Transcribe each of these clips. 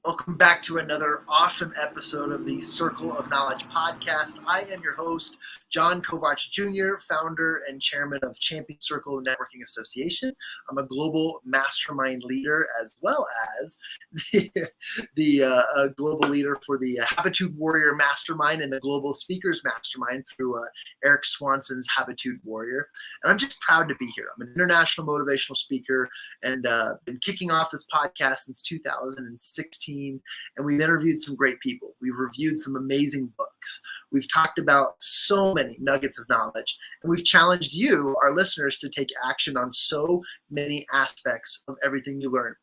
Welcome back to another awesome episode of the Circle of Knowledge podcast. I am your host, Jon Kovach Jr., founder and chairman of Champion Circle Networking Association. I'm a global mastermind leader as well as the global leader for the Habitude Warrior Mastermind and the Global Speakers Mastermind through Eric Swanson's Habitude Warrior. And I'm just proud to be here. I'm an international motivational speaker and been kicking off this podcast since 2016. And we've interviewed some great people. We've reviewed some amazing books. We've talked about so many nuggets of knowledge. And we've challenged you, our listeners, to take action on so many aspects of everything you learn.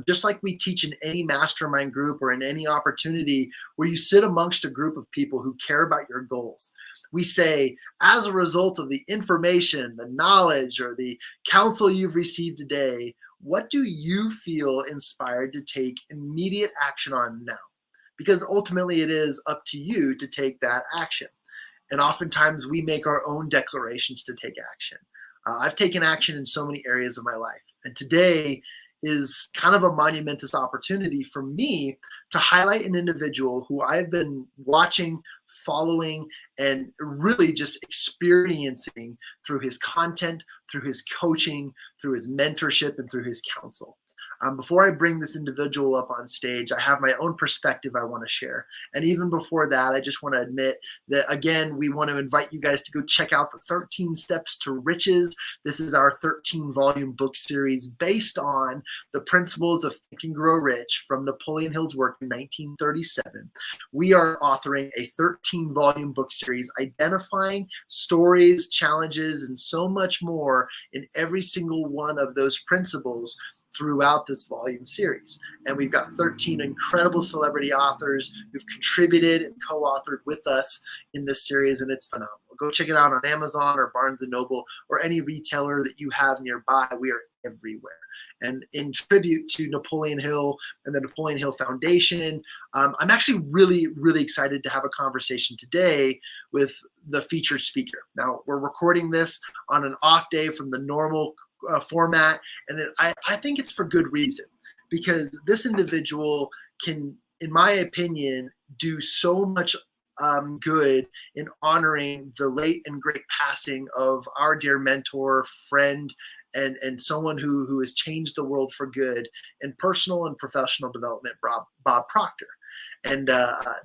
Just like we teach in any mastermind group or in any opportunity where you sit amongst a group of people who care about your goals. We say, as a result of the information, the knowledge, or the counsel you've received today, what do you feel inspired to take immediate action on now? Because ultimately it is up to you to take that action. And oftentimes we make our own declarations to take action. I've taken action in so many areas of my life. And today is kind of a monumentous opportunity for me to highlight an individual who I've been watching, following, and really just experiencing through his content, through his coaching, through his mentorship, and through his counsel. Before I bring this individual up on stage, I have my own perspective I want to share. And even before that, I just want to admit that, again, we want to invite you guys to go check out the 13 Steps to Riches. This is our 13-volume book series based on the principles of Think and Grow Rich from Napoleon Hill's work in 1937. We are authoring a 13-volume book series identifying stories, challenges, and so much more in every single one of those principles throughout this volume series. And we've got 13 incredible celebrity authors who've contributed and co-authored with us in this series, and it's phenomenal. Go check it out on Amazon or Barnes & Noble or any retailer that you have nearby. We are everywhere. And in tribute to Napoleon Hill and the Napoleon Hill Foundation, I'm actually really, really excited to have a conversation today with the featured speaker. Now, we're recording this on an off day from the normal format, and I think it's for good reason, because this individual can, in my opinion, do so much good in honoring the late and great passing of our dear mentor, friend, and someone who has changed the world for good in personal and professional development, Bob Proctor. And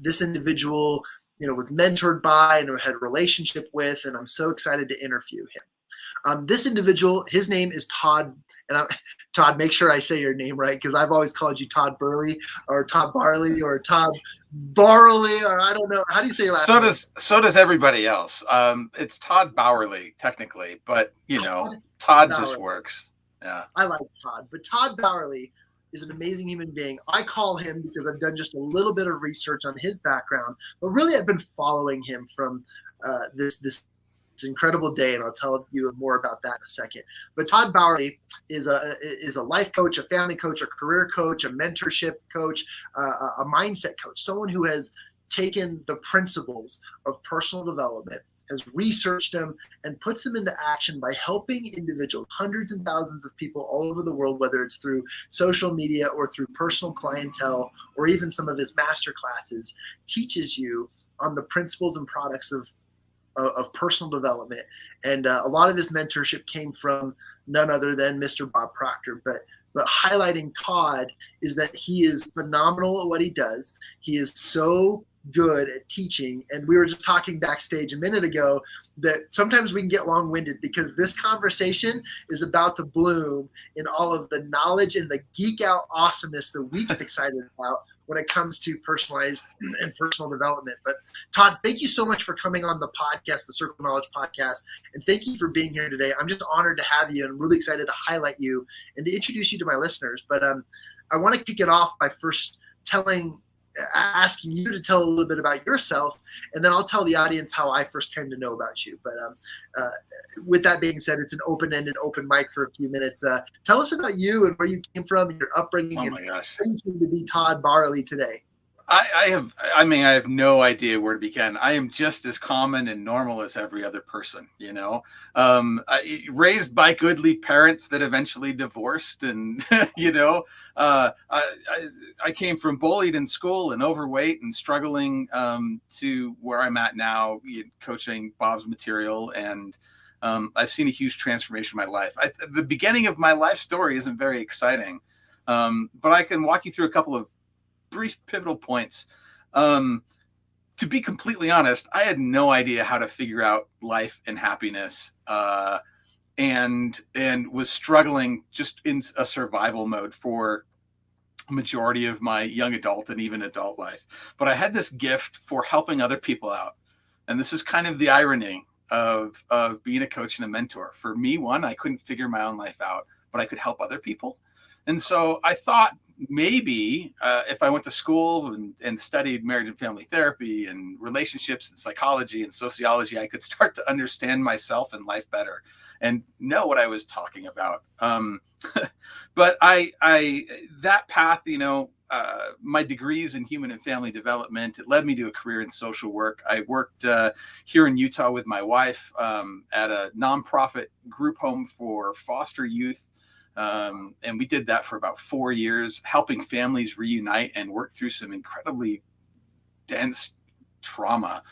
this individual, was mentored by and had a relationship with, and I'm so excited to interview him. This individual, his name is Todd, and Todd, make sure I say your name right, because I've always called you Todd Bauerle or Todd Bauerle or Todd Bauerle, or I don't know. How do you say your last name? So does everybody else. It's Todd Bauerle technically, but Todd just works. Yeah, I like Todd, but Todd Bauerle is an amazing human being. I call him because I've done just a little bit of research on his background, but really I've been following him from this incredible day, and I'll tell you more about that in a second. But Todd Bauerle is a life coach, a family coach, a career coach, a mentorship coach, a mindset coach, someone who has taken the principles of personal development, has researched them, and puts them into action by helping individuals, hundreds and thousands of people all over the world, whether it's through social media or through personal clientele or even some of his master classes, teaches you on the principles and products of personal development. And a lot of his mentorship came from none other than Mr. Bob Proctor. But highlighting Todd is that he is phenomenal at what he does. He is so good at teaching. And we were just talking backstage a minute ago that sometimes we can get long-winded because this conversation is about to bloom in all of the knowledge and the geek out awesomeness that we get excited about when it comes to personalized and personal development. But Todd, thank you so much for coming on the podcast, the Circle of Knowledge podcast. And thank you for being here today. I'm just honored to have you and really excited to highlight you and to introduce you to my listeners. But I want to kick it off by first asking you to tell a little bit about yourself, and then I'll tell the audience how I first came to know about you. But with that being said, it's an open-ended, open mic for a few minutes. Tell us about you and where you came from, and your upbringing, and how you came to be Todd Bauerle today. I have no idea where to begin. I am just as common and normal as every other person, raised by goodly parents that eventually divorced. And, I came from bullied in school and overweight and struggling to where I'm at now, coaching Bob's material. And I've seen a huge transformation in my life. The beginning of my life story isn't very exciting, but I can walk you through a couple of brief pivotal points. To be completely honest, I had no idea how to figure out life and happiness, and was struggling just in a survival mode for a majority of my young adult and even adult life. But I had this gift for helping other people out, and this is kind of the irony of being a coach and a mentor. For me, one, I couldn't figure my own life out, but I could help other people. And so I thought maybe if I went to school and studied marriage and family therapy and relationships and psychology and sociology, I could start to understand myself and life better and know what I was talking about. But that path, my degrees in human and family development, it led me to a career in social work. I worked here in Utah with my wife at a nonprofit group home for foster youth. And we did that for about 4 years, helping families reunite and work through some incredibly dense trauma.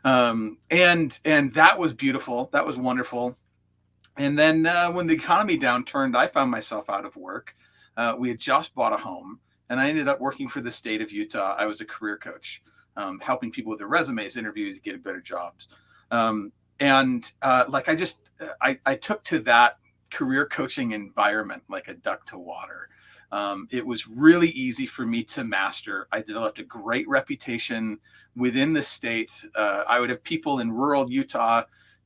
And that was beautiful. That was wonderful. And then when the economy downturned, I found myself out of work. We had just bought a home, and I ended up working for the state of Utah. I was a career coach, helping people with their resumes, interviews, get better jobs. I took to that career coaching environment like a duck to water. It was really easy for me to master. I developed a great reputation within the state. I would have people in rural Utah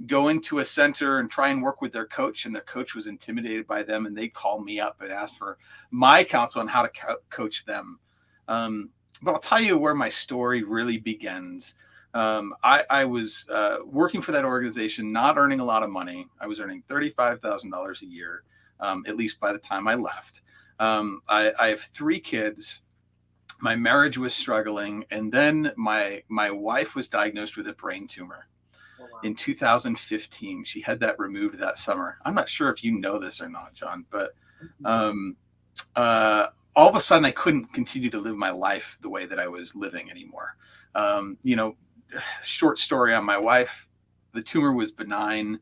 go into a center and try and work with their coach, and their coach was intimidated by them, and they'd call me up and ask for my counsel on how to coach them. But I'll tell you where my story really begins. I was working for that organization, not earning a lot of money. I was earning $35,000 a year, at least by the time I left. I have 3 kids. My marriage was struggling. And then my wife was diagnosed with a brain tumor. Oh, wow. In 2015. She had that removed that summer. I'm not sure if you know this or not, John, but all of a sudden I couldn't continue to live my life the way that I was living anymore. Short story on my wife. The tumor was benign.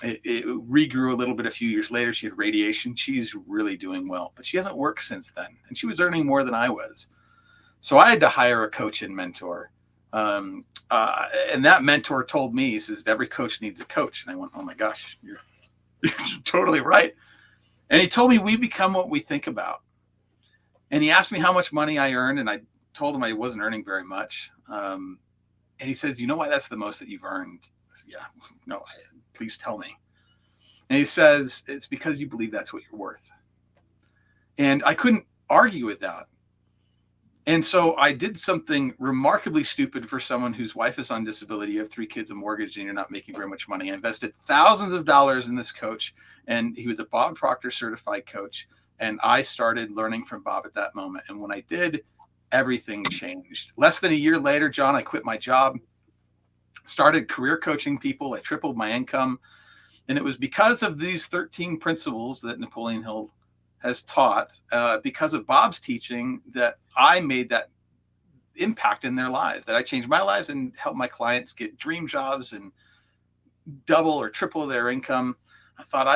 It regrew a little bit a few years later. She had radiation. She's really doing well, but she hasn't worked since then. And she was earning more than I was. So I had to hire a coach and mentor. And that mentor told me, he says, every coach needs a coach. And I went, oh my gosh, you're totally right. And he told me we become what we think about. And he asked me how much money I earned. And I told him I wasn't earning very much. And he says, you know why that's the most that you've earned? I said, yeah, no, please tell me. And he says, it's because you believe that's what you're worth. And I couldn't argue with that. And so I did something remarkably stupid for someone whose wife is on disability. You have 3 kids, a mortgage, and you're not making very much money. I invested thousands of dollars in this coach, and he was a Bob Proctor certified coach. And I started learning from Bob at that moment. And when I did, everything changed. Less than a year later, John, I quit my job, started career coaching people. I tripled my income. And it was because of these 13 principles that Napoleon Hill has taught, because of Bob's teaching, that I made that impact in their lives, that I changed my lives and helped my clients get dream jobs and double or triple their income. I thought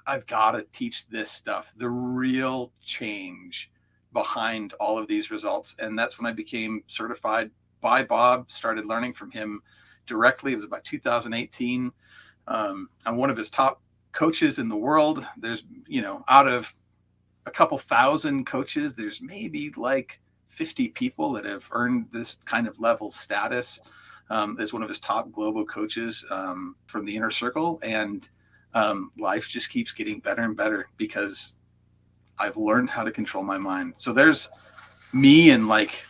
I've got to teach this stuff, the real change behind all of these results. And that's when I became certified by Bob, started learning from him directly. It was about 2018. I'm one of his top coaches in the world. There's, out of a couple thousand coaches, there's maybe like 50 people that have earned this kind of level status as one of his top global coaches from the inner circle. And life just keeps getting better and better because I've learned how to control my mind. So there's me in like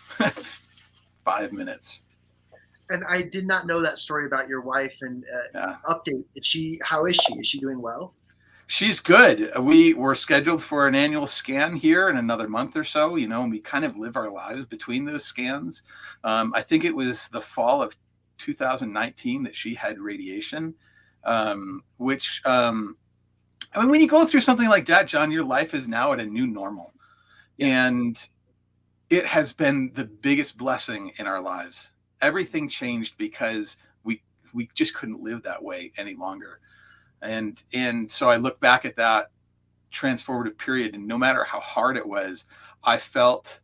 5 minutes. And I did not know that story about your wife. And update. How is she? Is she doing well? She's good. We were scheduled for an annual scan here in another month or so, and we kind of live our lives between those scans. I think it was the fall of 2019 that she had radiation, which, I mean, when you go through something like that, John, your life is now at a new normal. And it has been the biggest blessing in our lives. Everything changed because we just couldn't live that way any longer. And so I look back at that transformative period, and no matter how hard it was, I felt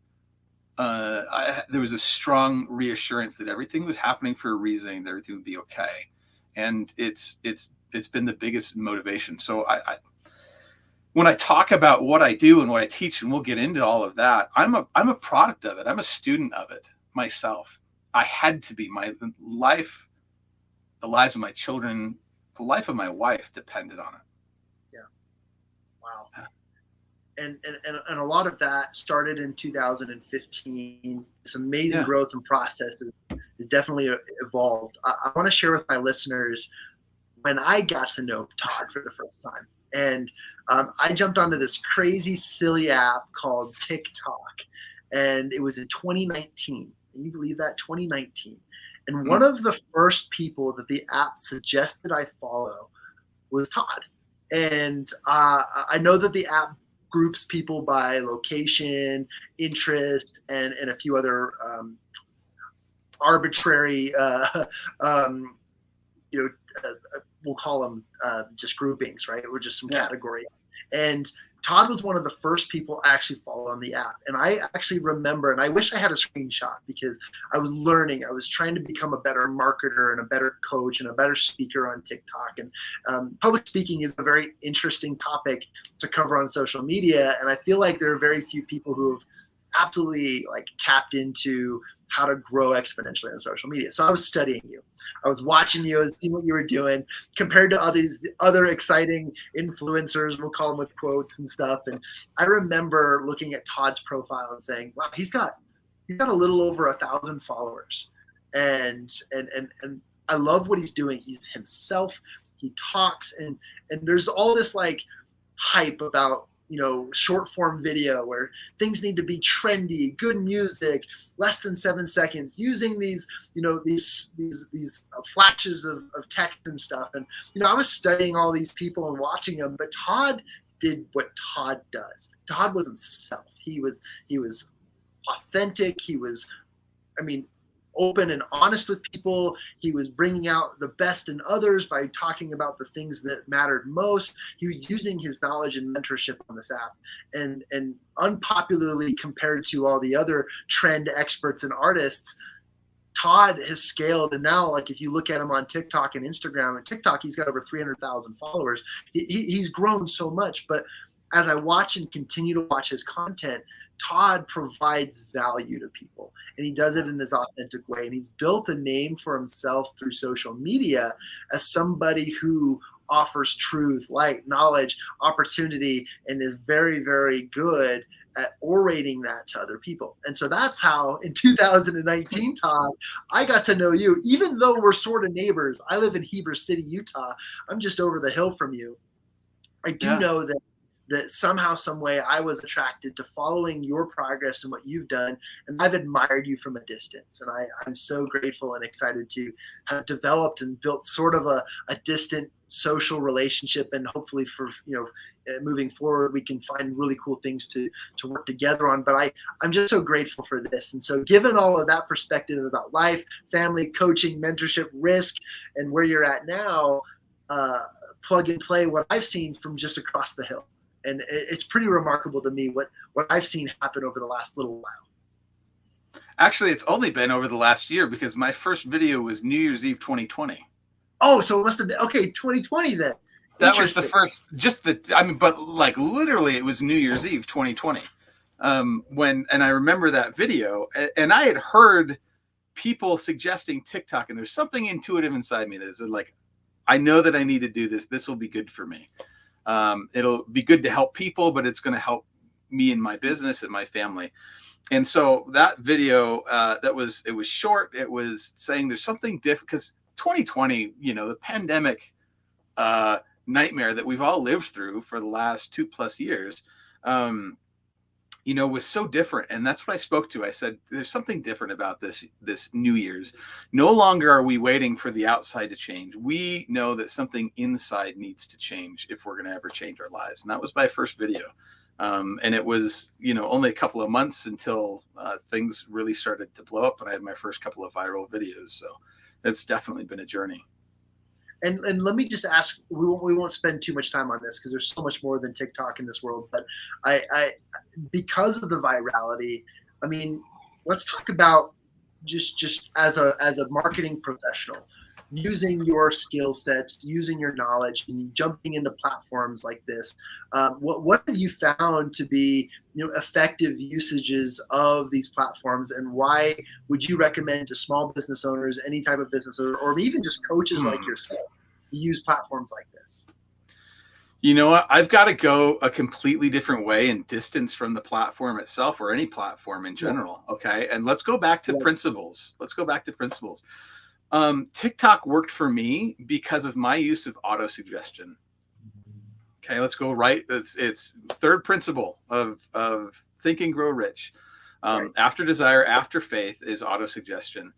there was a strong reassurance that everything was happening for a reason and everything would be okay. And it's been the biggest motivation. So when I talk about what I do and what I teach, and we'll get into all of that, I'm a product of it. I'm a student of it myself. I had to be. The lives of my children, the life of my wife depended on it. Yeah. Wow. And a lot of that started in 2015. This amazing growth and process is definitely evolved. I want to share with my listeners when I got to know Todd for the first time. And I jumped onto this crazy, silly app called TikTok. And it was in 2019. Can you believe that? 2019. And one of the first people that the app suggested I follow was Todd. And I know that the app groups people by location, interest, and a few other arbitrary, we'll call them just groupings, right? Or just some categories. And Todd was one of the first people I actually followed on the app. And I actually remember, and I wish I had a screenshot because I was learning. I was trying to become a better marketer and a better coach and a better speaker on TikTok. And public speaking is a very interesting topic to cover on social media. And I feel like there are very few people who have absolutely tapped into how to grow exponentially on social media. So I was studying you. I was watching you. I was seeing what you were doing compared to other exciting influencers, we'll call them with quotes and stuff. And I remember looking at Todd's profile and saying, wow, he's got a little over 1,000 followers. And I love what he's doing. He's himself. He talks and there's all this hype about short form video where things need to be trendy, good music, less than 7 seconds, using these flashes of text and stuff. And I was studying all these people and watching them, but Todd did what Todd does. Todd was himself. He was authentic. He was, open and honest with people. He was bringing out the best in others by talking about the things that mattered most. He was using his knowledge and mentorship on this app. And unpopularly compared to all the other trend experts and artists, Todd has scaled. And now, if you look at him on TikTok and Instagram, and TikTok, he's got over 300,000 followers. He's grown so much. But as I watch and continue to watch his content, Todd provides value to people, and he does it in his authentic way. And he's built a name for himself through social media as somebody who offers truth, light, knowledge, opportunity, and is very, very good at orating that to other people. And so that's how in 2019, Todd, I got to know you, even though we're sort of neighbors. I live in Heber City, Utah. I'm just over the hill from you. I do know that somehow, some way, I was attracted to following your progress and what you've done, and I've admired you from a distance. And I'm so grateful and excited to have developed and built sort of a distant social relationship, and hopefully for moving forward, we can find really cool things to work together on. But I'm just so grateful for this. And so given all of that perspective about life, family, coaching, mentorship, risk, and where you're at now, plug and play what I've seen from just across the hill. And it's pretty remarkable to me what I've seen happen over the last little while. Actually, it's only been over the last year, because my first video was New Year's Eve 2020. Oh, so it must have been, 2020 then. That was the first, but literally it was New Year's Eve 2020. And I remember that video, and I had heard people suggesting TikTok, and there's something intuitive inside me that is I know that I need to do this. This will be good for me. It'll be good to help people, but it's going to help me and my business and my family. And so that video, it was short. It was saying there's something different, because 2020, the pandemic nightmare that we've all lived through for the last 2+ years, was so different. And that's what I spoke to. I said, there's something different about this New Year's. No longer are we waiting for the outside to change. We know that something inside needs to change if we're going to ever change our lives. And that was my first video. And it was, only a couple of months until things really started to blow up and I had my first couple of viral videos. So it's definitely been a journey. And let me just ask, we won't spend too much time on this because there's so much more than TikTok in this world, but I because of the virality, I mean, let's talk about just as a marketing professional, using your skill sets, using your knowledge, and jumping into platforms like this. What have you found to be effective usages of these platforms, and why would you recommend to small business owners, any type of business owner, or even just coaches like yourself, to use platforms like this? You know what? I've got to go a completely different way and distance from the platform itself or any platform in general. Okay. And let's go back to principles. TikTok worked for me because of my use of auto suggestion. Okay, let's go right. It's third principle of Think and Grow Rich. After desire, after faith is auto suggestion.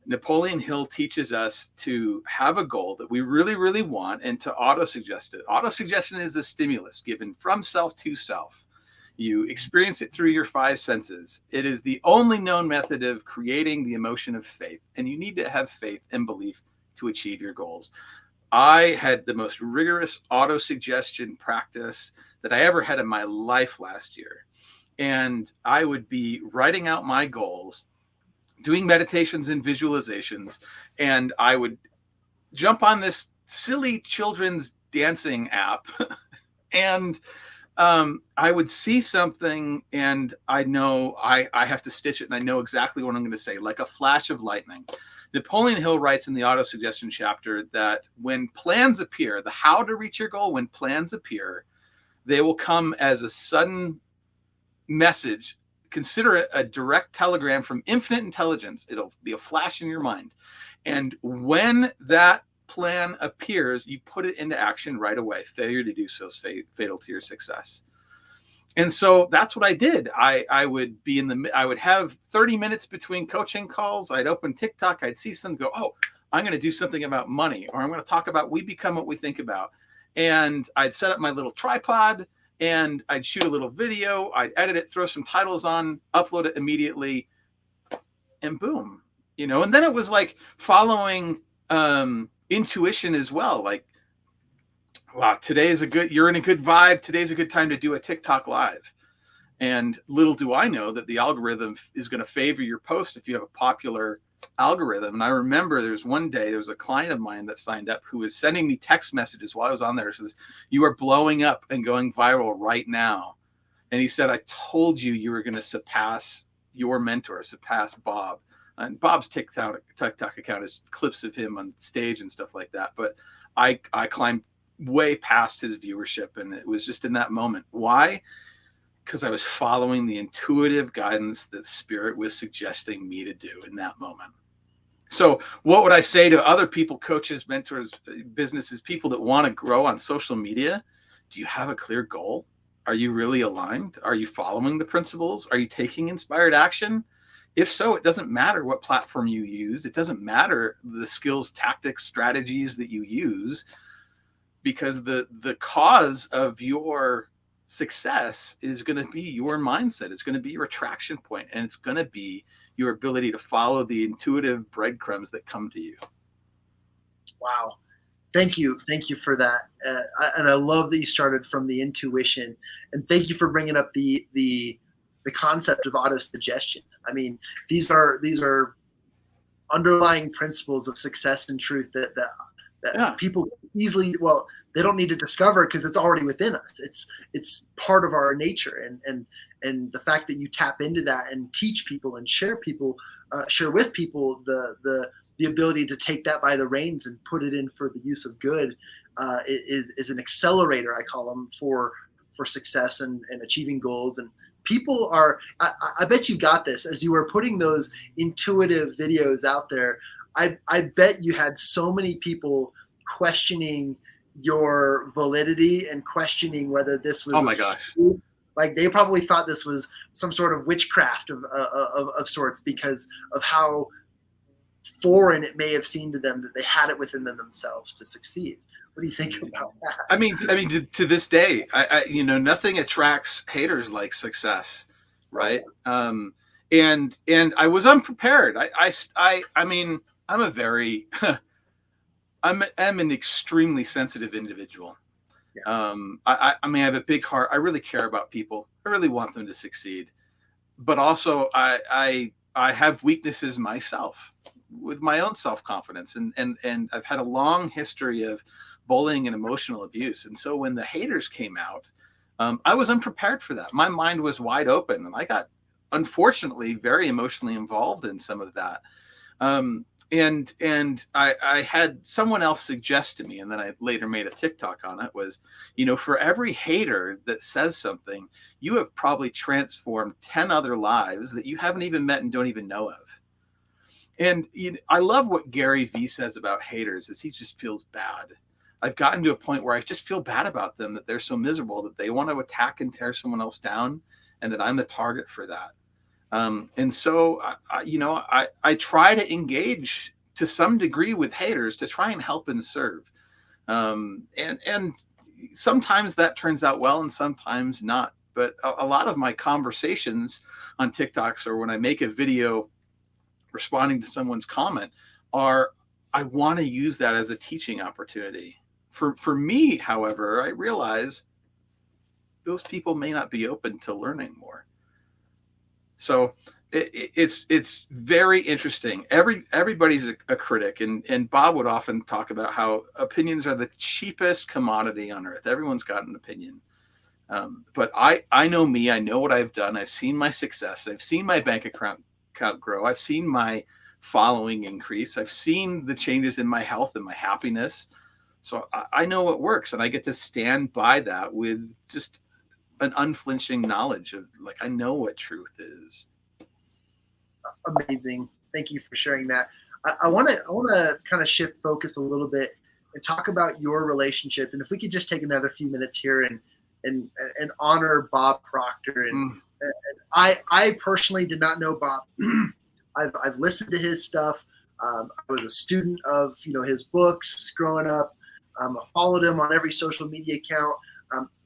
Napoleon Hill teaches us to have a goal that we really, really want and to auto suggest it. Auto suggestion is a stimulus given from self to self. You experience it through your 5 senses. It is the only known method of creating the emotion of faith, and you need to have faith and belief to achieve your goals. I had the most rigorous auto-suggestion practice that I ever had in my life last year. And I would be writing out my goals, doing meditations and visualizations, and I would jump on this silly children's dancing app and I would see something and I know I have to stitch it and I know exactly what I'm going to say, like a flash of lightning. Napoleon Hill writes in the auto-suggestion chapter that when plans appear, the how to reach your goal, when plans appear, they will come as a sudden message. Consider it a direct telegram from infinite intelligence. It'll be a flash in your mind. And when that plan appears, you put it into action right away. Failure to do so is fatal to your success. And so that's what I did. I would have 30 minutes between coaching calls. I'd open TikTok. I'd see some go, oh, I'm going to do something about money, or I'm going to talk about we become what we think about. And I'd set up my little tripod and I'd shoot a little video. I'd edit it, throw some titles on, upload it immediately, and boom, and then it was like following intuition as well. Like, wow, you're in a good vibe. Today's a good time to do a TikTok live. And little do I know that the algorithm is going to favor your post if you have a popular algorithm. And I remember there was a client of mine that signed up who was sending me text messages while I was on there. It says, you are blowing up and going viral right now. And he said, I told you were going to surpass your mentor, surpass Bob. And Bob's TikTok account is clips of him on stage and stuff like that. But I climbed way past his viewership, and it was just in that moment. Why? Because I was following the intuitive guidance that Spirit was suggesting me to do in that moment. So what would I say to other people, coaches, mentors, businesses, people that want to grow on social media? Do you have a clear goal? Are you really aligned? Are you following the principles? Are you taking inspired action? If so, it doesn't matter what platform you use. It doesn't matter the skills, tactics, strategies that you use, because the cause of your success is going to be your mindset. It's going to be your attraction point, and it's going to be your ability to follow the intuitive breadcrumbs that come to you. Wow. Thank you for that. And I love that you started from the intuition, and thank you for bringing up the concept of auto-suggestion. I mean, these are underlying principles of success and truth that people easily, they don't need to discover because it's already within us. It's part of our nature, and the fact that you tap into that and teach people and share with people the ability to take that by the reins and put it in for the use of good is an accelerator, I call them, for success and achieving goals. And people are, I bet you got this as you were putting those intuitive videos out there. I bet you had so many people questioning your validity and questioning whether this was Oh my gosh. like they probably thought this was some sort of witchcraft of sorts because of how foreign it may have seemed to them that they had it within themselves to succeed. What do you think about that? I mean, to this day, you know, nothing attracts haters like success, right? And I was unprepared. I mean, I'm a very, I'm an extremely sensitive individual. Yeah. I mean, I have a big heart. I really care about people. I really want them to succeed, but also I have weaknesses myself with my own self-confidence, and I've had a long history of bullying and emotional abuse. And so when the haters came out, I was unprepared for that. My mind was wide open, and I got, unfortunately, very emotionally involved in some of that. And I had someone else suggest to me, and then I later made a TikTok on it, was, you know, for every hater that says something, you have probably transformed 10 other lives that you haven't even met and don't even know of. And you know, I love what Gary Vee says about haters, is he just feels bad. I've gotten to a point where I just feel bad about them, that they're so miserable that they want to attack and tear someone else down, and that I'm the target for that. And so, you know, I try to engage to some degree with haters to try and help and serve. And sometimes that turns out well and sometimes not. But a lot of my conversations on TikToks, or when I make a video responding to someone's comment, are, I want to use that as a teaching opportunity. For me, however, I realize those people may not be open to learning more. So it's very interesting. Everybody's a critic, and Bob would often talk about how opinions are the cheapest commodity on earth. Everyone's got an opinion, but I know me. I know what I've done. I've seen my success. I've seen my bank account grow. I've seen my following increase. I've seen the changes in my health and my happiness. So I know what works, and I get to stand by that with just an unflinching knowledge of, like, I know what truth is. Amazing. Thank you for sharing that. I want to kind of shift focus a little bit and talk about your relationship. And if we could just take another few minutes here and honor Bob Proctor. And I personally did not know Bob. I've listened to his stuff. I was a student of, you know, his books growing up. I followed him on every social media account.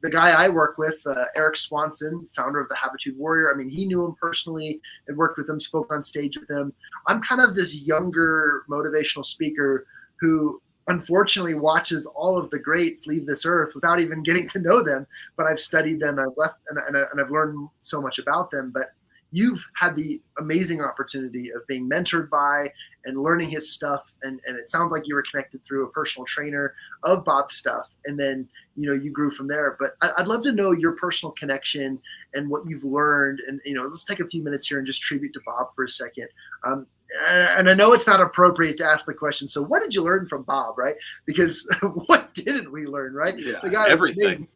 The guy I work with, Eric Swanson, founder of the Habitude Warrior, I mean, he knew him personally and worked with him, spoke on stage with him. I'm kind of this younger motivational speaker who unfortunately watches all of the greats leave this earth without even getting to know them. But I've studied them, I've left, and I've learned so much about them. But you've had the amazing opportunity of being mentored by and learning his stuff. And it sounds like you were connected through a personal trainer of Bob's stuff. And then, you know, you grew from there. But I'd love to know your personal connection and what you've learned. And, you know, let's take a few minutes here and just tribute to Bob for a second. And I know it's not appropriate to ask the question, so what did you learn from Bob, right? Because what didn't we learn, right? Yeah, the guy everything.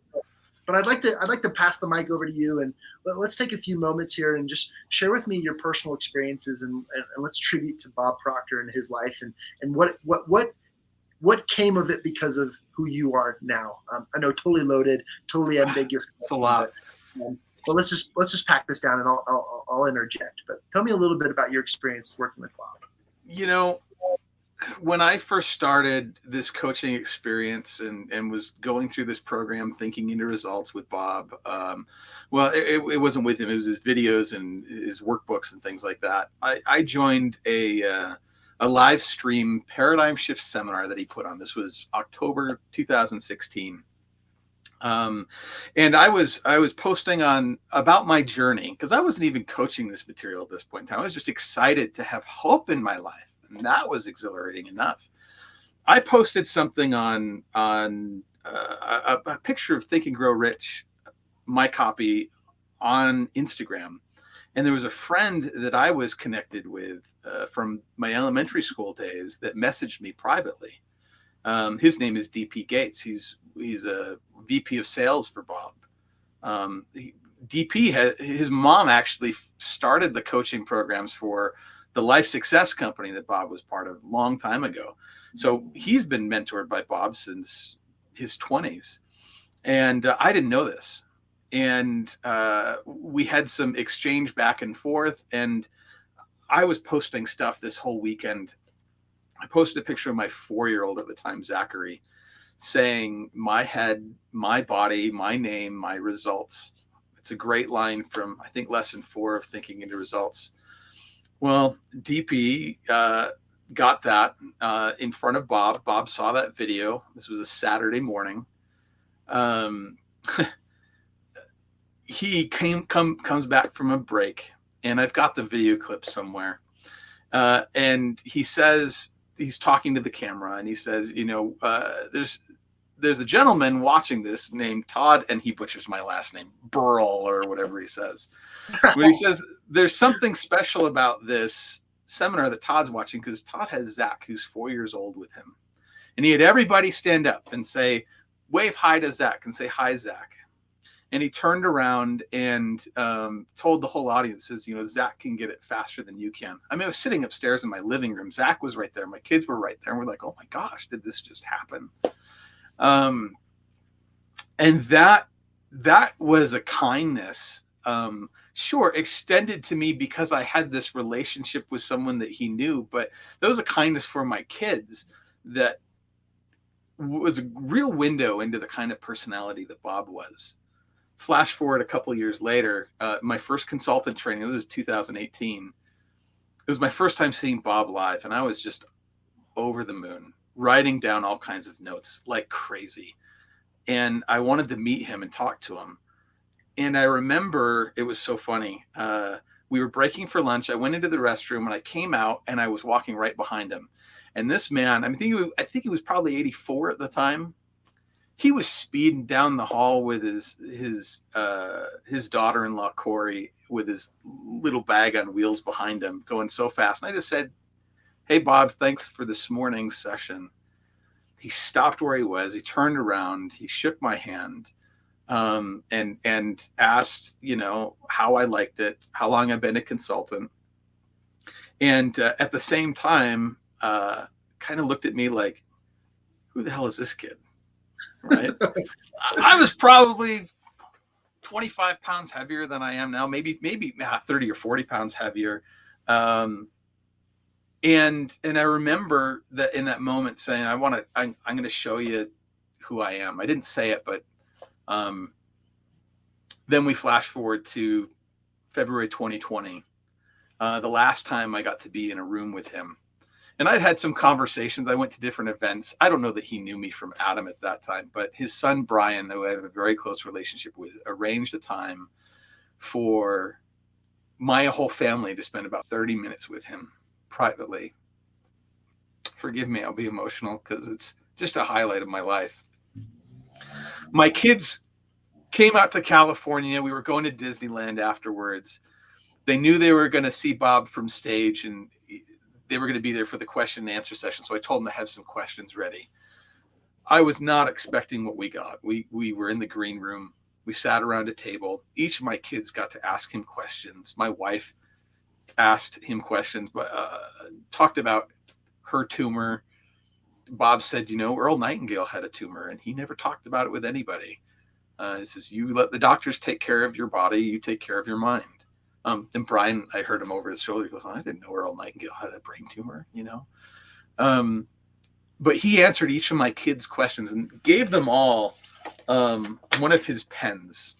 But I'd like to pass the mic over to you, and let's take a few moments here and just share with me your personal experiences, and let's tribute to Bob Proctor and his life, and what came of it because of who you are now. I know, totally loaded, totally ambiguous. It's a lot. But let's just pack this down, and I'll interject. But tell me a little bit about your experience working with Bob. You know, when I first started this coaching experience and was going through this program, thinking into results with Bob, well, it wasn't with him. It was his videos and his workbooks and things like that. I joined a live stream paradigm shift seminar that he put on. This was October 2016. And I was posting on about my journey, because I wasn't even coaching this material at this point in time. I was just excited to have hope in my life. And that was exhilarating enough. I posted something on a picture of Think and Grow Rich, my copy, on Instagram. And there was a friend that I was connected with from my elementary school days that messaged me privately. His name is DP Gates. He's a VP of sales for Bob. His mom actually started the coaching programs for the Life Success company that Bob was part of a long time ago. So he's been mentored by Bob since his 20s. And I didn't know this. And we had some exchange back and forth. And I was posting stuff this whole weekend. I posted a picture of my 4-year-old at the time, Zachary, saying, "My head, my body, my name, my results." It's a great line from, I think, lesson 4 of Thinking into Results. Well, DP got that in front of Bob. Bob saw that video. This was a Saturday morning. He comes back from a break, and I've got the video clip somewhere. And he says, he's talking to the camera, and he says, there's a gentleman watching this named Todd, and he butchers my last name, Burl or whatever he says. But he says, there's something special about this seminar that Todd's watching, because Todd has Zach, who's 4 years old, with him. And he had everybody stand up and say, wave hi to Zach, and say, "Hi, Zach." And he turned around and told the whole audience, says, "Zach can get it faster than you can." I mean, I was sitting upstairs in my living room. Zach was right there. My kids were right there. And we're like, oh my gosh, did this just happen? And that was a kindness, sure, extended to me because I had this relationship with someone that he knew, but that was a kindness for my kids that was a real window into the kind of personality that Bob was. Flash forward a couple of years later, my first consultant training, this was 2018. It was my first time seeing Bob live, and I was just over the moon, writing down all kinds of notes like crazy. And I wanted to meet him and talk to him. And I remember it was so funny. We were breaking for lunch. I went into the restroom, and I came out, and I was walking right behind him. And this man, I think he was probably 84 at the time. He was speeding down the hall with his daughter-in-law, Corey, with his little bag on wheels behind him, going so fast. And I just said, "Hey, Bob, thanks for this morning's session." He stopped where he was. He turned around. He shook my hand, and asked, how I liked it, how long I've been a consultant. And at the same time, kind of looked at me like, who the hell is this kid? Right. I was probably 25 pounds heavier than I am now, maybe 30 or 40 pounds heavier. And I remember that in that moment saying, I'm going to show you who I am. I didn't say it, but then we flash forward to February 2020, the last time I got to be in a room with him. And I'd had some conversations. I went to different events. I don't know that he knew me from Adam at that time, but his son, Brian, who I have a very close relationship with, arranged a time for my whole family to spend about 30 minutes with him privately. Forgive me, I'll be emotional because it's just a highlight of my life. My kids came out to California. We were going to Disneyland afterwards. They knew they were going to see Bob from stage, and they were going to be there for the question and answer session. So I told them to have some questions ready. I was not expecting what we got. We were in the green room. We sat around a table. Each of my kids got to ask him questions. My wife asked him questions, but talked about her tumor. Bob said, Earl Nightingale had a tumor, and he never talked about it with anybody. He says, you let the doctors take care of your body, you take care of your mind. And Brian, I heard him over his shoulder. He goes, I didn't know Earl Nightingale had a brain tumor, But he answered each of my kids' questions and gave them all one of his pens.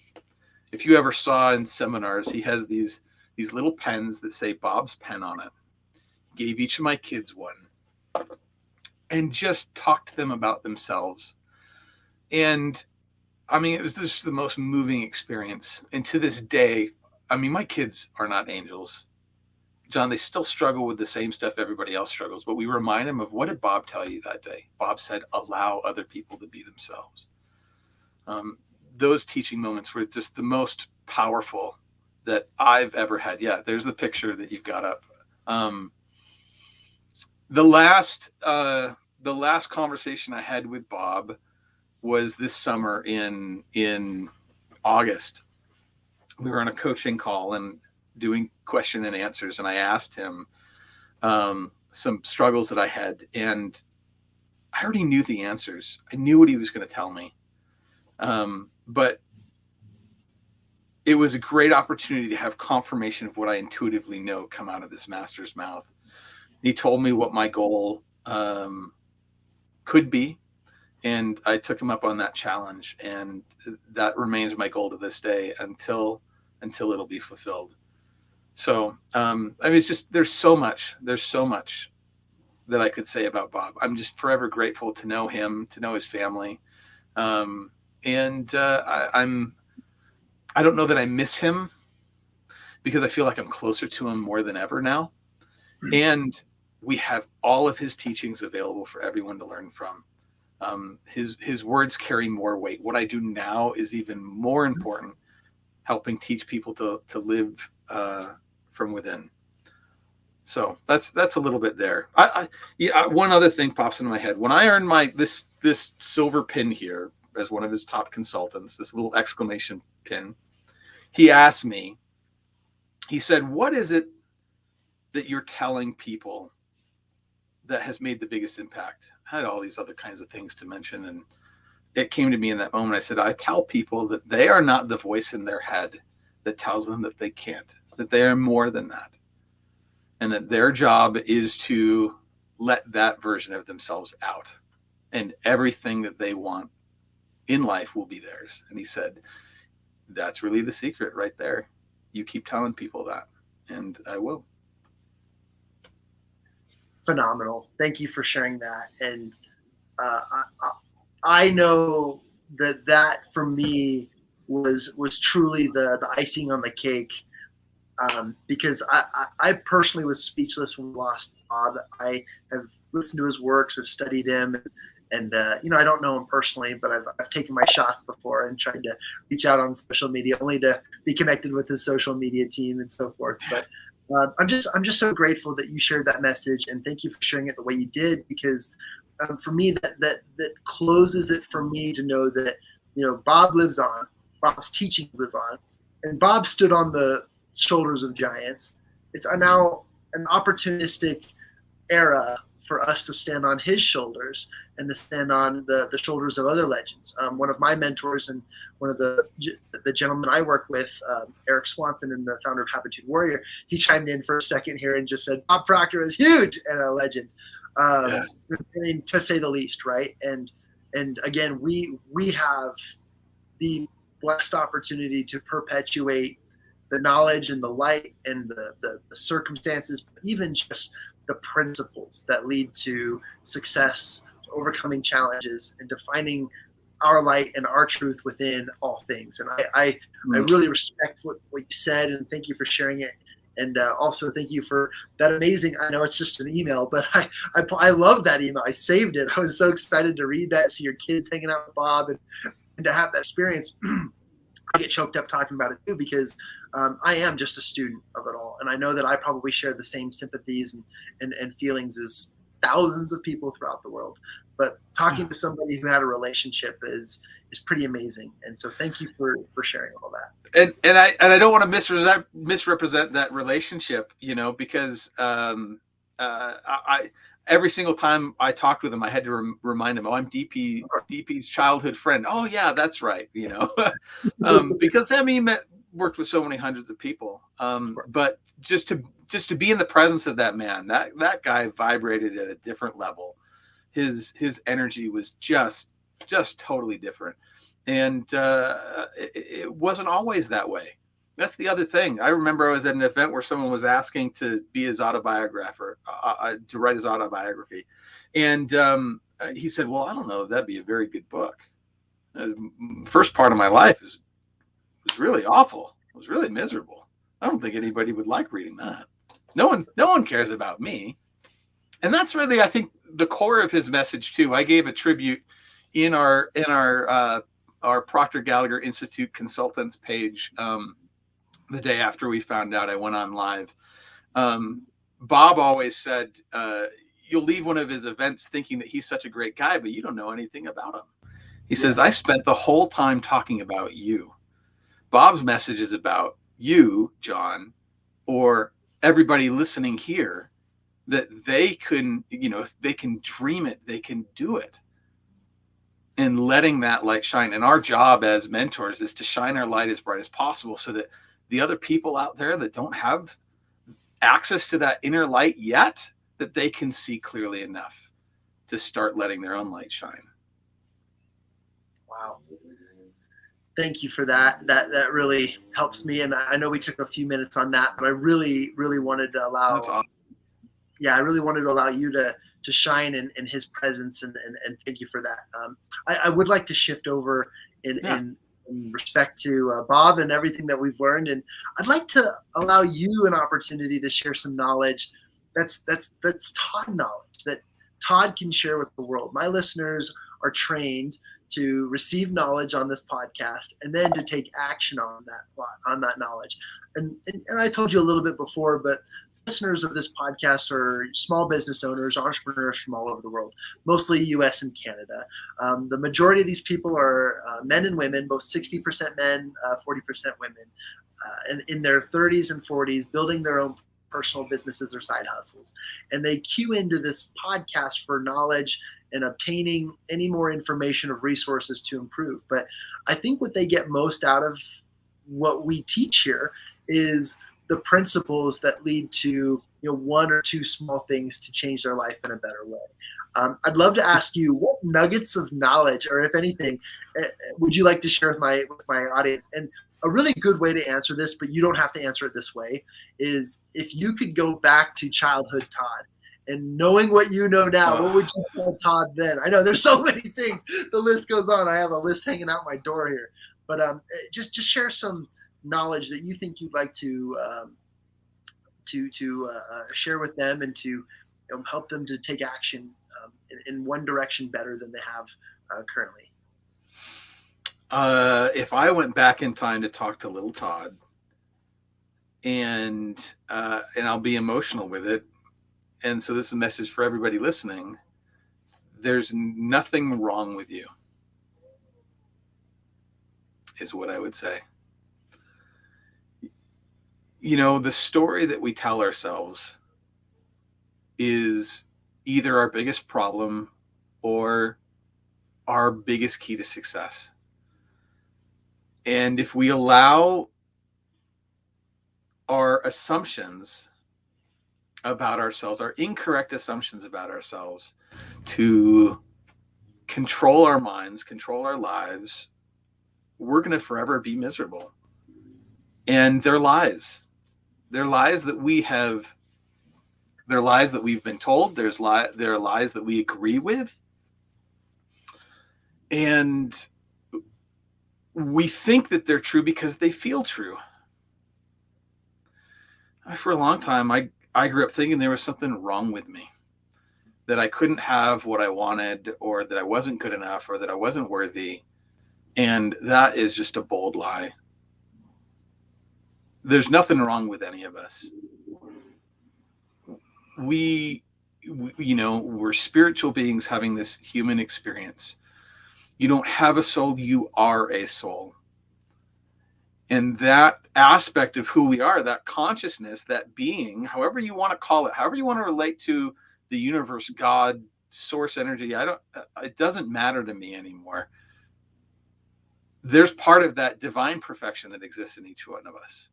If you ever saw in seminars, he has these little pens that say Bob's pen on it. Gave each of my kids one. And just talked to them about themselves. And it was just the most moving experience. And to this day, my kids are not angels. John, they still struggle with the same stuff everybody else struggles, but we remind them of, what did Bob tell you that day? Bob said, allow other people to be themselves. Those teaching moments were just the most powerful that I've ever had. Yeah, there's the picture that you've got up. The last conversation I had with Bob was this summer in August. We were on a coaching call and doing question and answers, and I asked him some struggles that I had, and I already knew the answers. I knew what he was going to tell me. But it was a great opportunity to have confirmation of what I intuitively know come out of this master's mouth. He told me what my goal could be, and I took him up on that challenge, and that remains my goal to this day until it'll be fulfilled. So I mean, it's just there's so much that I could say about Bob. I'm just forever grateful to know him, to know his family, and I don't know that I miss him, because I feel like I'm closer to him more than ever now. And we have all of his teachings available for everyone to learn from. His words carry more weight. What I do now is even more important, helping teach people to live from within. So that's a little bit there. One other thing pops into my head. When I earned this silver pin here as one of his top consultants, this little exclamation pin, he asked me, he said, "What is it that you're telling people that has made the biggest impact?" I had all these other kinds of things to mention, and it came to me in that moment. I said, "I tell people that they are not the voice in their head that tells them that they can't, that they are more than that, and that their job is to let that version of themselves out, and everything that they want in life will be theirs." And he said, "That's really the secret right there. You keep telling people that, and I will." Phenomenal. Thank you for sharing that. And I know that for me was truly the icing on the cake, because I personally was speechless when we lost Bob. I have listened to his works, have studied him, and I don't know him personally, but I've taken my shots before and tried to reach out on social media, only to be connected with his social media team and so forth. But I'm just so grateful that you shared that message, and thank you for sharing it the way you did, because for me that closes it for me to know that Bob lives on, Bob's teaching live on, and Bob stood on the shoulders of giants. It's now an opportunistic era for us to stand on his shoulders and to stand on the shoulders of other legends. One of my mentors and one of the gentlemen I work with, Eric Swanson, and the founder of Habitude Warrior, he chimed in for a second here and just said, Bob Proctor is huge and a legend, I mean, to say the least, right? And again, we have the blessed opportunity to perpetuate the knowledge and the light and the circumstances, but even just the principles that lead to success, to overcoming challenges, and to finding our light and our truth within all things. And I really respect what you said, and thank you for sharing it. And also thank you for that amazing, I know it's just an email, but I love that email. I saved it. I was so excited to read that, see your kids hanging out with Bob, and to have that experience. I get choked up talking about it too, because I am just a student of it all. And I know that I probably share the same sympathies and feelings as thousands of people throughout the world. But talking to somebody who had a relationship is pretty amazing. And so thank you for sharing all that. And I don't want to misrepresent that relationship, because I every single time I talked with him, I had to remind him, "Oh, I'm DP's childhood friend." "Oh yeah, that's right." Because worked with so many hundreds of people. But just to be in the presence of that man, that guy vibrated at a different level. His energy was just totally different. And it wasn't always that way. That's the other thing. I remember I was at an event where someone was asking to be his autobiographer, to write his autobiography. And he said, "Well, I don't know, that'd be a very good book. First part of my life was really awful. It was really miserable. I don't think anybody would like reading that. No one cares about me." And that's really, I think, the core of his message too. I gave a tribute in our Proctor Gallagher Institute consultants page the day after we found out. I went on live. Bob always said, you'll leave one of his events thinking that he's such a great guy, but you don't know anything about him. He says, "I spent the whole time talking about you. Bob's message is about you, Jon, or everybody listening here, that they couldn't, if they can dream it, they can do it. And letting that light shine. And our job as mentors is to shine our light as bright as possible so that the other people out there that don't have access to that inner light yet, that they can see clearly enough to start letting their own light shine. Wow. Thank you for that. That really helps me. And I know we took a few minutes on that, but I really, really wanted to allow, That's awesome. I really wanted to allow you to shine in his presence, and thank you for that. I would like to shift over in respect to Bob and everything that we've learned, and I'd like to allow you an opportunity to share some knowledge that's Todd knowledge that Todd can share with the world. My listeners are trained to receive knowledge on this podcast and then to take action on that knowledge. And I told you a little bit before, but listeners of this podcast are small business owners, entrepreneurs from all over the world, mostly US and Canada. The majority of these people are men and women, both 60% men, 40% women, and in their 30s and 40s, building their own personal businesses or side hustles. And they cue into this podcast for knowledge and obtaining any more information of resources to improve. But I think what they get most out of what we teach here is the principles that lead to one or two small things to change their life in a better way. I'd love to ask you, what nuggets of knowledge, or if anything, would you like to share with my audience? And a really good way to answer this, but you don't have to answer it this way, is if you could go back to childhood Todd and knowing what you know now, what would you tell Todd then? I know there's so many things. The list goes on. I have a list hanging out my door here, but just share some knowledge that you think you'd like to share with them, and to help them to take action in one direction better than they have currently. If I went back in time to talk to little Todd, and I'll be emotional with it, and so this is a message for everybody listening: there's nothing wrong with you, is what I would say. The story that we tell ourselves is either our biggest problem or our biggest key to success. And if we allow our assumptions about ourselves, our incorrect assumptions about ourselves, to control our minds, control our lives, we're going to forever be miserable. And they're lies. They're lies that we have. They're lies that we've been told. There are lies that we agree with. And we think that they're true because they feel true. For a long time, I grew up thinking there was something wrong with me, that I couldn't have what I wanted, or that I wasn't good enough, or that I wasn't worthy. And that is just a bold lie. There's nothing wrong with any of us. We're spiritual beings having this human experience. You don't have a soul, you are a soul. And that aspect of who we are, that consciousness, that being, however you want to call it, however you want to relate to the universe, God, source energy, it doesn't matter to me anymore. There's part of that divine perfection that exists in each one of us.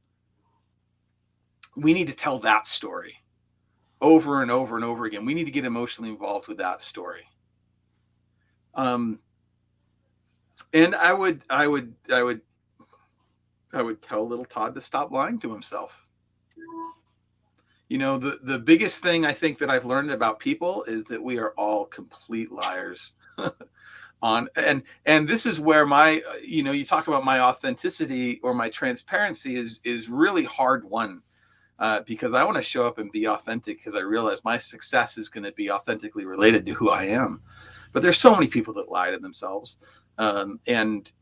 We need to tell that story over and over and over again. We need to get emotionally involved with that story. And I would tell little Todd to stop lying to himself. The biggest thing I think that I've learned about people is that we are all complete liars. And this is where my, you talk about my authenticity or my transparency is really hard won. Because I want to show up and be authentic, because I realize my success is going to be authentically related to who I am. But there's so many people that lie to themselves. And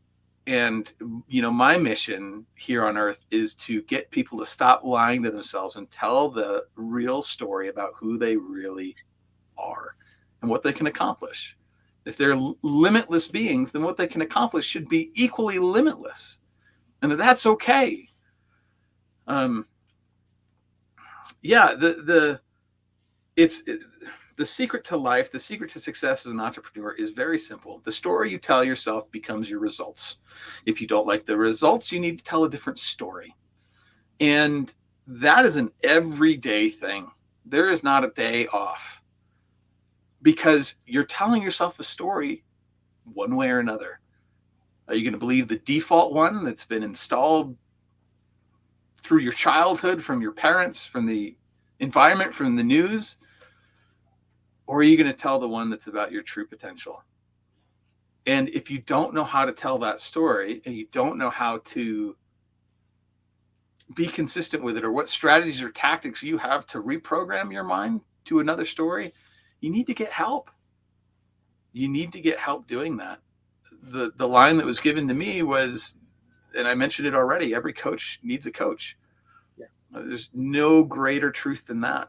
my mission here on earth is to get people to stop lying to themselves and tell the real story about who they really are and what they can accomplish. If they're limitless beings, then what they can accomplish should be equally limitless, and that's okay. The the secret to life, the secret to success as an entrepreneur is very simple. The story you tell yourself becomes your results. If you don't like the results, you need to tell a different story. And that is an everyday thing. There is not a day off, because you're telling yourself a story one way or another. Are you going to believe the default one that's been installed through your childhood, from your parents, from the environment, from the news? Or are you going to tell the one that's about your true potential? And if you don't know how to tell that story, and you don't know how to be consistent with it, or what strategies or tactics you have to reprogram your mind to another story, you need to get help. You need to get help doing that. The line that was given to me was, and I mentioned it already, every coach needs a coach. Yeah. There's no greater truth than that.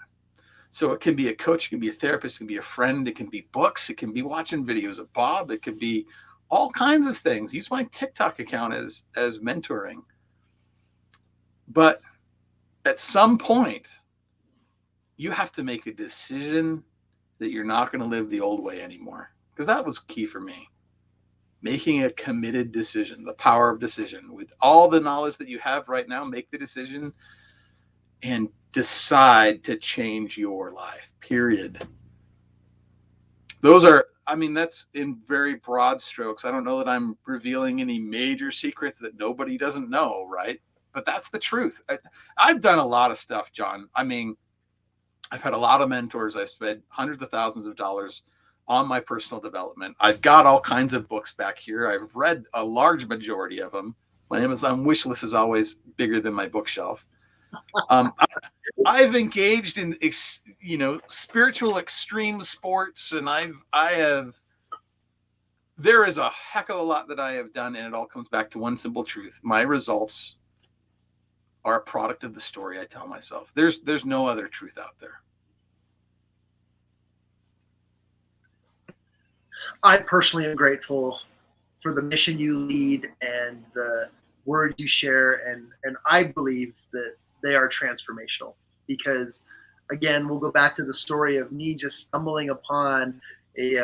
So it can be a coach, it can be a therapist, it can be a friend, it can be books, it can be watching videos of Bob, it could be all kinds of things. Use my TikTok account as mentoring. But at some point, you have to make a decision that you're not going to live the old way anymore. Because that was key for me. Making a committed decision, the power of decision. With all the knowledge that you have right now, make the decision and decide to change your life, period. Those are, that's in very broad strokes. I don't know that I'm revealing any major secrets that nobody doesn't know, right? But that's the truth. I've done a lot of stuff, John. I've had a lot of mentors. I spent hundreds of thousands of dollars on my personal development. I've got all kinds of books back here. I've read a large majority of them. My Amazon wish list is always bigger than my bookshelf. I've engaged in, spiritual extreme sports, and there is a heck of a lot that I have done, and it all comes back to one simple truth. My results are a product of the story I tell myself. There's no other truth out there. I personally am grateful for the mission you lead and the words you share, and I believe that they are transformational, because again, we'll go back to the story of me just stumbling upon in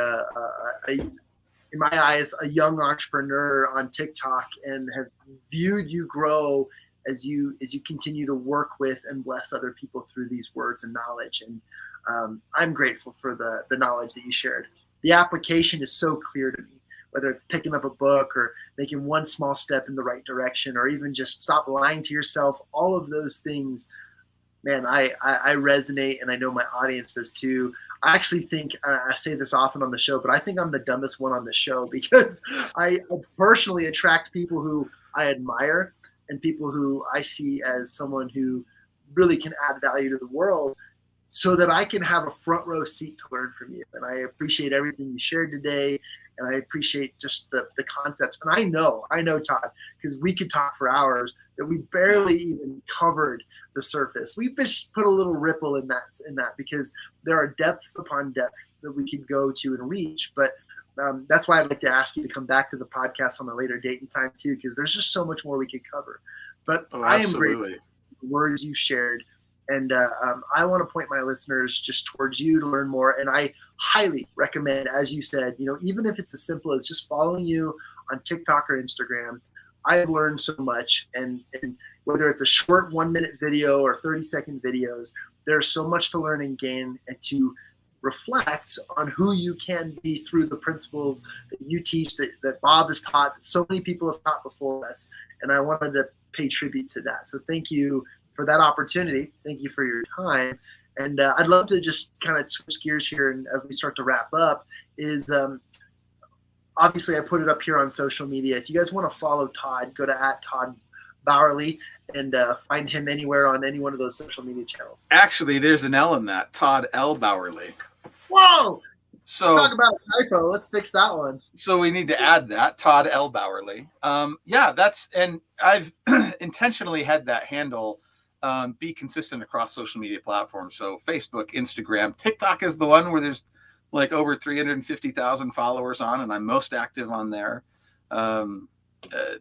my eyes, a young entrepreneur on TikTok, and have viewed you grow as you continue to work with and bless other people through these words and knowledge. And I'm grateful for the knowledge that you shared. The application is so clear to me, whether it's picking up a book or making one small step in the right direction, or even just stop lying to yourself. All of those things, man, I resonate, and I know my audience does too. I actually think, I say this often on the show, but I think I'm the dumbest one on the show, because I personally attract people who I admire and people who I see as someone who really can add value to the world, so that I can have a front row seat to learn from you. And I appreciate everything you shared today. And I appreciate just the concepts. And I know, Todd, because we could talk for hours, that we barely even covered the surface. We just put a little ripple in that, because there are depths upon depths that we could go to and reach. But that's why I'd like to ask you to come back to the podcast on a later date and time too, because there's just so much more we could cover. But I am grateful for the words you shared. And I want to point my listeners just towards you to learn more. And I highly recommend, as you said, even if it's as simple as just following you on TikTok or Instagram, I've learned so much. And whether it's a short 1-minute video or 30-second videos, there's so much to learn and gain, and to reflect on who you can be through the principles that you teach, that Bob has taught, that so many people have taught before us. And I wanted to pay tribute to that. So thank you for that opportunity. Thank you for your time. And I'd love to just kind of switch gears here, and as we start to wrap up, is obviously I put it up here on social media. If you guys want to follow Todd, go to @Todd Bauerle and find him anywhere on any one of those social media channels. Actually, there's an L in that. Todd L. Bauerle. Whoa! So talk about a typo. Let's fix that one. So we need to add that, Todd L. Bauerle. And I've intentionally had that handle be consistent across social media platforms. So Facebook, Instagram, TikTok is the one where there's like over 350,000 followers on, and I'm most active on there.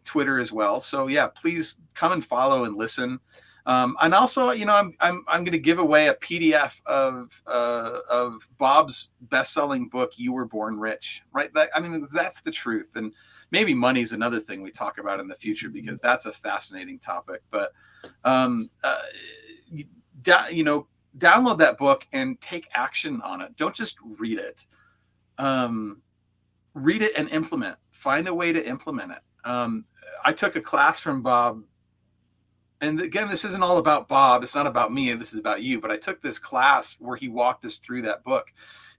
Twitter as well. So yeah, please come and follow and listen. And also, I'm going to give away a PDF of Bob's best-selling book, You Were Born Rich. Right? That's the truth. And maybe money is another thing we talk about in the future, because that's a fascinating topic. But download that book and take action on it. Don't just read it. Read it and implement. Find a way to implement it. I took a class from Bob. And again, this isn't all about Bob. It's not about me. This is about you. But I took this class where he walked us through that book.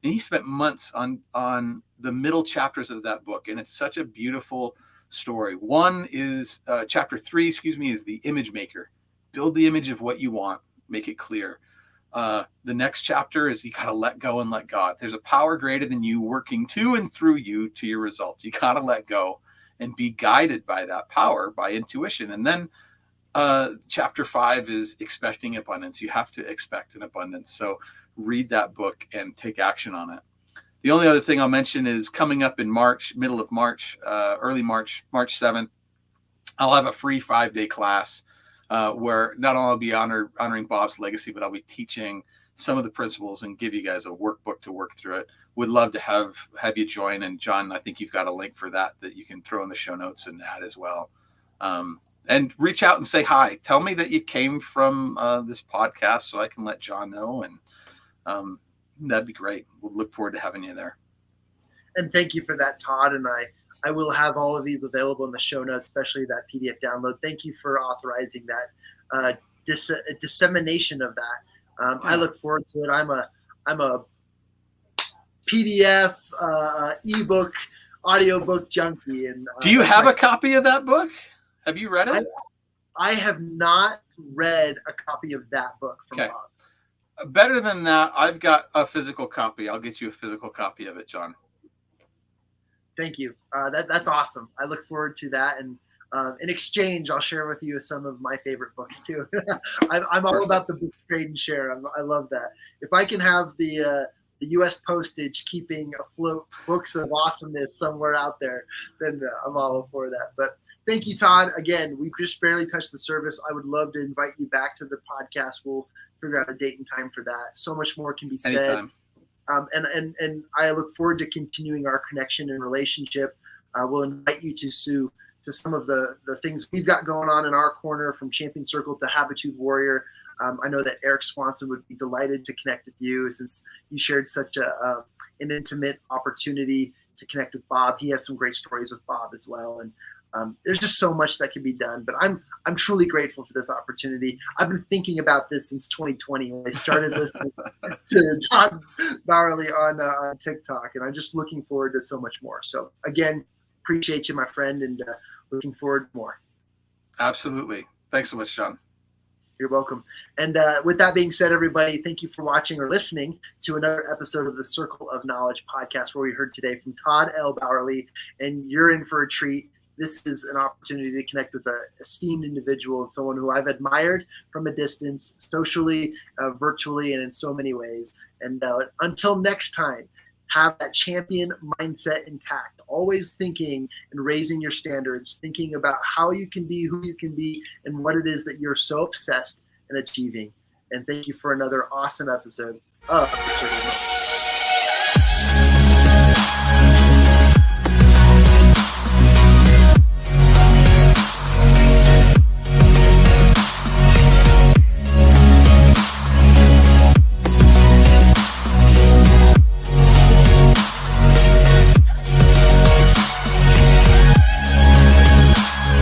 And he spent months on the middle chapters of that book. And it's such a beautiful story. One is chapter 3, is the image maker. Build the image of what you want. Make it clear. The next chapter is you got to let go and let God. There's a power greater than you working to and through you to your results. You got to let go and be guided by that power, by intuition. And then chapter 5 is expecting abundance. You have to expect an abundance. So read that book and take action on it. The only other thing I'll mention is coming up in March, middle of March, early March, March 7th, I'll have a free 5-day class where not only I'll be honoring Bob's legacy, but I'll be teaching some of the principles and give you guys a workbook to work through it. Would love to have you join. And John, I think you've got a link for that you can throw in the show notes and add as well. And reach out and say hi. Tell me that you came from this podcast so I can let John know. And that'd be great. We'll look forward to having you there. And thank you for that, Todd. And I will have all of these available in the show notes, especially that PDF download. Thank you for authorizing that dissemination of that. I look forward to it. I'm a PDF, ebook, audiobook junkie. And do you have a copy of that book? Have you read it? I have not read a copy of that book from Bob. Better than that, I've got a physical copy. I'll get you a physical copy of it, John. Thank you. That's awesome. I look forward to that. And in exchange, I'll share with you some of my favorite books too. I'm all about the book trade and share. I love that. If I can have the U.S. postage keeping afloat books of awesomeness somewhere out there, then I'm all for that. But thank you, Todd. Again, we just barely touched the surface. I would love to invite you back to the podcast. We'll figure out a date and time for that. So much more can be said. Anytime. And I look forward to continuing our connection and relationship. We'll invite you to some of the things we've got going on in our corner, from Champion Circle to Habitude Warrior. I know that Eric Swanson would be delighted to connect with you, since you shared such an intimate opportunity to connect with Bob. He has some great stories with Bob as well. And there's just so much that can be done, but I'm truly grateful for this opportunity. I've been thinking about this since 2020 when I started listening to Todd Bauerle on TikTok, and I'm just looking forward to so much more. So again, appreciate you, my friend, and looking forward to more. Absolutely. Thanks so much, John. You're welcome. And with that being said, everybody, thank you for watching or listening to another episode of the Circle of Knowledge podcast, where we heard today from Todd L. Bauerle, and you're in for a treat. This is an opportunity to connect with an esteemed individual and someone who I've admired from a distance, socially, virtually, and in so many ways. And until next time, have that champion mindset intact, always thinking and raising your standards, thinking about how you can be, who you can be, and what it is that you're so obsessed in achieving. And thank you for another awesome episode of The Circle of Knowledge.